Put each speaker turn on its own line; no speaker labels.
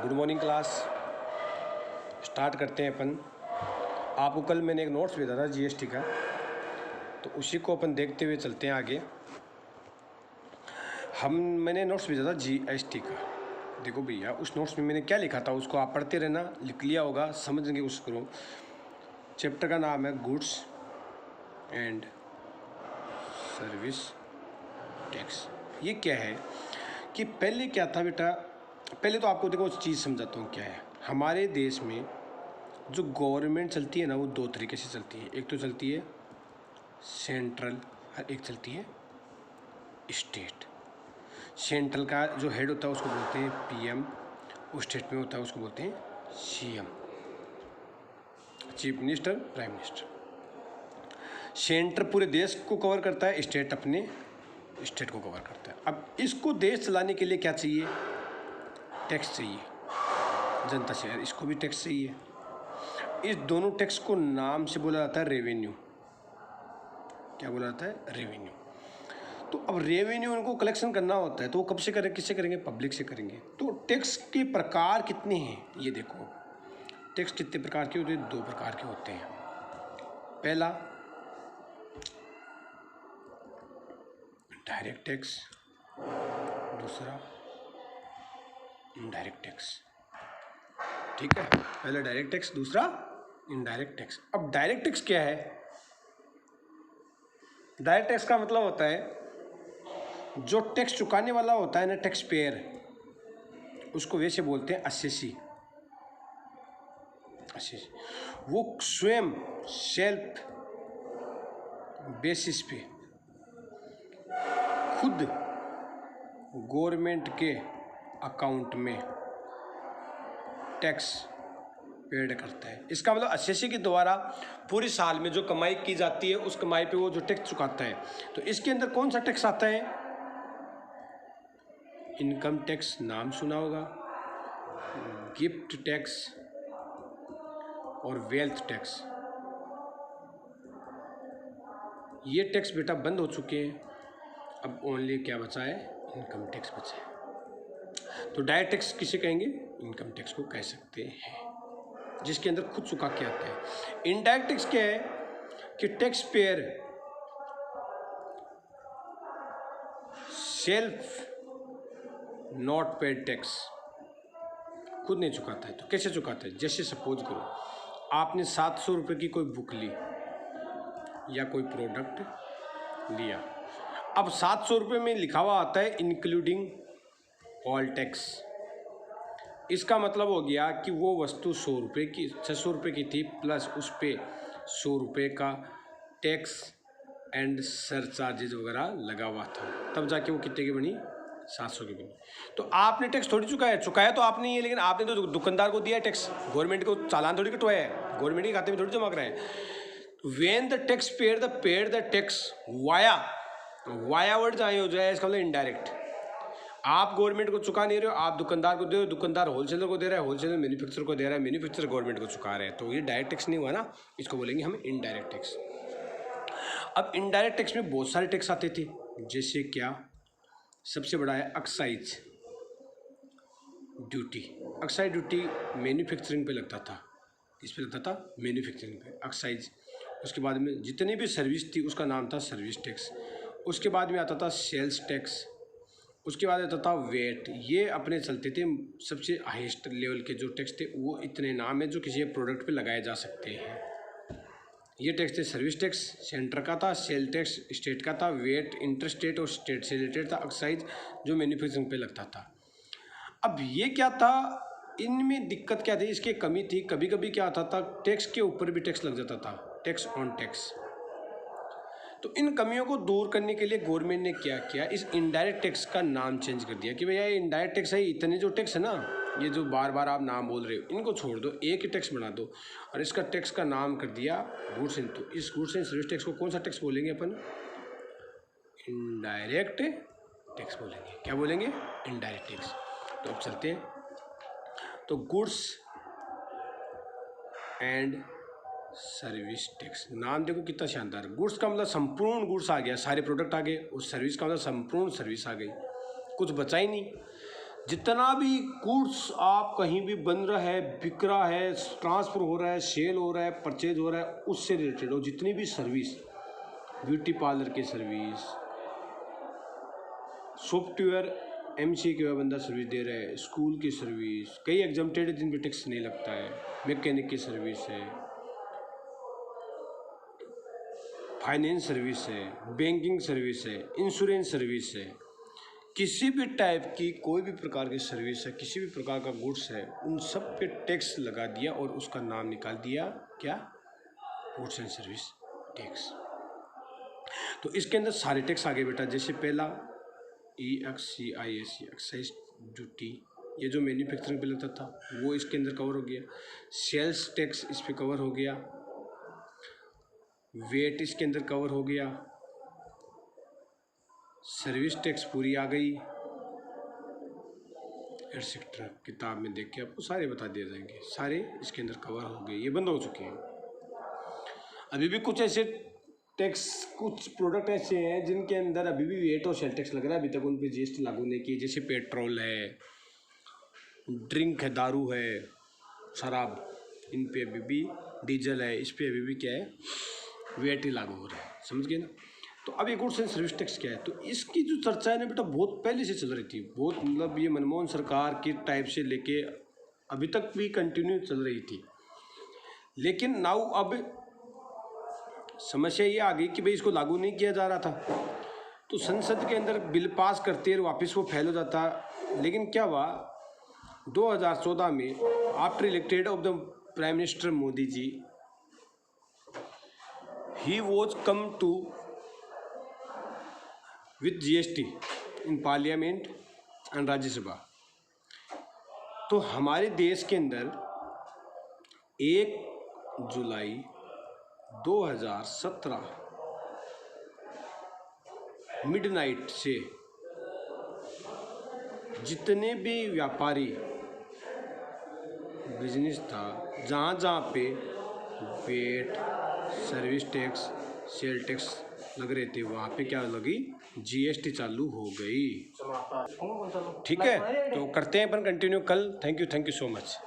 Good morning class. Start करते हैं अपन। आपको कल मैंने एक नोट्स भेजा था जीएसटी का, तो उसी को अपन देखते हुए चलते हैं आगे। मैंने नोट्स भेजा था जीएसटी का। देखो भैया, उस नोट्स में मैंने क्या लिखा था उसको आप पढ़ते रहना, लिख लिया होगा, समझेंगे उसको। चैप्टर का नाम है गुड्स एंड सर्विस टैक्स। ये क्या है कि पहले क्या था बेटा, पहले तो आपको देखो चीज़ समझाता हूँ क्या है। हमारे देश में जो गवर्नमेंट चलती है ना, वो दो तरीके से चलती है। एक तो चलती है सेंट्रल और एक चलती है स्टेट। सेंट्रल का जो हेड होता है उसको बोलते हैं पीएम, स्टेट में होता है उसको बोलते हैं CM, chief minister, prime minister. Centre पूरे देश को कवर करता है, स्टेट अपने स्टेट को कवर करता है। अब इसको देश चलाने के लिए क्या चाहिए? टैक्स चाहिए जनता से, इसको भी टैक्स चाहिए। इस दोनों टैक्स को नाम से बोला जाता है रेवेन्यू। क्या बोला जाता है? रेवेन्यू। तो अब रेवेन्यू उनको कलेक्शन करना होता है, तो वो कब से करें, किससे करेंगे? पब्लिक से करेंगे। तो टैक्स के प्रकार कितने हैं ये देखो। टैक्स कितने प्रकार के होते हैं? दो प्रकार के होते हैं। पहला डायरेक्ट टैक्स, दूसरा इनडायरेक्ट टैक्स। ठीक है, पहला डायरेक्ट टैक्स, दूसरा इनडायरेक्ट टैक्स। अब डायरेक्ट टैक्स क्या है? डायरेक्ट टैक्स का मतलब होता है जो टैक्स चुकाने वाला होता है ना, टैक्स पेयर, उसको वैसे बोलते हैं असेसी। वो स्वयं सेल्फ बेसिस पे खुद गवर्नमेंट के अकाउंट में टैक्स पेड करता है। इसका मतलब असेसी के द्वारा पूरे साल में जो कमाई की जाती है उस कमाई पे वो जो टैक्स चुकाता है। तो इसके अंदर कौन सा टैक्स आता है? इनकम टैक्स, नाम सुना होगा, गिफ्ट टैक्स और वेल्थ टैक्स। ये टैक्स बेटा बंद हो चुके हैं। अब ओनली क्या बचा है? इनकम टैक्स बचा है। तो डायरेक्ट टैक्स किसे कहेंगे? इनकम टैक्स को कह सकते हैं, जिसके अंदर खुद चुका के आता है। इनडायरेक्ट टैक्स क्या है कि tax payer self not paid tax खुद नहीं चुकाता है। तो कैसे चुकाता है? जैसे सपोज करो आपने 700 रुपये की कोई बुक ली या कोई प्रोडक्ट लिया। अब 700 रुपये में लिखा हुआ आता है इंक्लूडिंग ऑल टैक्स। इसका मतलब हो गया कि वो वस्तु 100 रुपये की, 600 रुपये की थी, प्लस उस पर 100 रुपये का टैक्स एंड सरचार्जेज वगैरह लगा हुआ था, तब जाके वो कितने की बनी? 700 की बनी। तो आपने टैक्स थोड़ी चुकाया तो आपने ये, लेकिन आपने तो दुकानदार को दिया है टैक्स, गवर्नमेंट को चालान थोड़ी कटवाया है, गवर्नमेंट के खाते में थोड़ी जमा कराया है। When the tax paid the tax via word जहाँ हो जाए, इसका मतलब इनडायरेक्ट। आप गवर्नमेंट को चुका नहीं रहे हो, आप दुकानदार को दे रहे हो, दुकानदार होलसेलर को दे रहा है, होलसेलर मैन्युफैक्चरर को दे रहा है, मैन्युफैक्चरर गवर्नमेंट को चुका रहे हैं। तो ये डायरेक्ट टैक्स नहीं हुआ ना, इसको बोलेंगे हम इनडायरेक्ट टैक्स। अब इनडायरेक्ट टैक्स में बहुत सारे टैक्स आते थे, जैसे क्या? सबसे बड़ा है excise duty. Excise duty manufacturing पे लगता था। किस पे लगता था? मैन्युफैक्चरिंग पे एक्साइज। उसके बाद में जितनी भी सर्विस थी उसका नाम था सर्विस टैक्स। उसके बाद में आता था सेल्स टैक्स। उसके बाद आता था वेट। ये अपने चलते थे। सबसे हाईएस्ट लेवल के जो टैक्स थे वो इतने नाम है जो किसी प्रोडक्ट पे लगाए जा सकते हैं। ये टैक्स थे सर्विस टैक्स सेंटर का था, सेल टैक्स स्टेट का था, वेट इंटर स्टेट और स्टेट से रिलेटेड था, एक्साइज जो मैन्युफैक्चरिंग पे लगता था। अब ये क्या था, इनमें दिक्कत क्या थी, इसकी कमी थी। कभी कभी क्या होता था, टैक्स के ऊपर भी टैक्स लग जाता था, टैक्स ऑन टैक्स। तो इन कमियों को दूर करने के लिए गवर्नमेंट ने क्या किया, इस इनडायरेक्ट टैक्स का नाम चेंज कर दिया कि भैया ये इनडायरेक्ट टैक्स है, इतने जो टैक्स है ना, ये जो बार बार आप नाम बोल रहे हो, इनको छोड़ दो, एक ही टैक्स बना दो। और इसका टैक्स का नाम कर दिया गुड्स एंड। तो इस गुड्स एंड सर्विस टैक्स को कौन सा टैक्स बोलेंगे अपन? इनडायरेक्ट टैक्स बोलेंगे। क्या बोलेंगे? Indirect tax. तो अब चलते हैं। तो गुड्स एंड सर्विस टैक्स, नाम देखो कितना शानदार। गुड्स का मतलब संपूर्ण गुड्स आ गया, सारे प्रोडक्ट आ गए। और सर्विस का मतलब संपूर्ण सर्विस आ गई, कुछ बचा ही नहीं। जितना भी गुड्स आप कहीं भी बन रहा है, बिक रहा है, ट्रांसफ़र हो रहा है, सेल हो रहा है, परचेज हो रहा है, उससे रिलेटेड हो जितनी भी सर्विस, ब्यूटी पार्लर की सर्विस, सॉफ्टवेयर एमसी के बंदा सर्विस दे रहा है, स्कूल की सर्विस, कई एग्जाम्प्टेड है जिन पर टैक्स नहीं लगता है, मैकेनिक की सर्विस है, फाइनेंस सर्विस है, बैंकिंग सर्विस है, इंश्योरेंस सर्विस है, किसी भी टाइप की कोई भी प्रकार की सर्विस है, किसी भी प्रकार का गुड्स है, उन सब पे टैक्स लगा दिया और उसका नाम निकाल दिया क्या, गुड्स एंड सर्विस टैक्स। तो इसके अंदर सारे टैक्स आ गए बेटा, जैसे पहला EXCIS एक्साइज ड्यूटी, ये जो मैन्युफैक्चरिंग पे लगता था वो इसके अंदर कवर हो गया, सेल्स टैक्स इस पे कवर हो गया, वेट इसके अंदर कवर हो गया, सर्विस टैक्स पूरी आ गई, एटसेट्रा। किताब में देख के आपको सारे बता दिए जाएंगे, सारे इसके अंदर कवर हो गए, ये बंद हो चुके हैं। अभी भी कुछ ऐसे टैक्स, कुछ प्रोडक्ट ऐसे हैं जिनके अंदर अभी भी वेट और सेल टैक्स लग रहा है, अभी तक उन पर GST लागू नहीं की, जैसे पेट्रोल है, ड्रिंक है, दारू है, शराब, इन पे अभी भी, डीजल है, इस पे अभी भी क्या है, वेट ही लागू हो रहा है, समझ गए ना। तो अब ये गुड्स एंड सर्विस टैक्स क्या है, तो इसकी जो चर्चा है ना बेटा बहुत पहले से चल रही थी, बहुत मतलब ये मनमोहन सरकार की टाइप से लेके अभी तक भी कंटिन्यू चल रही थी। लेकिन नाउ अब समस्या ये आ गई कि भाई इसको लागू नहीं किया जा रहा था, तो संसद के अंदर बिल पास करते और वापस वो फेल हो जाता। लेकिन क्या हुआ, 2014 में after elected of the prime minister Modi ji, he was come to with GST in parliament and Rajya Sabha. तो हमारे देश के अंदर 1 जुलाई 2017 मिडनाइट से जितने भी व्यापारी बिजनेस था, जहाँ जहाँ पे VAT, service tax, sale tax लग रहे थे, वहाँ पे क्या लगी, GST चालू हो गई। ठीक है, तो करते हैं अपन कंटिन्यू कल। Thank you so much.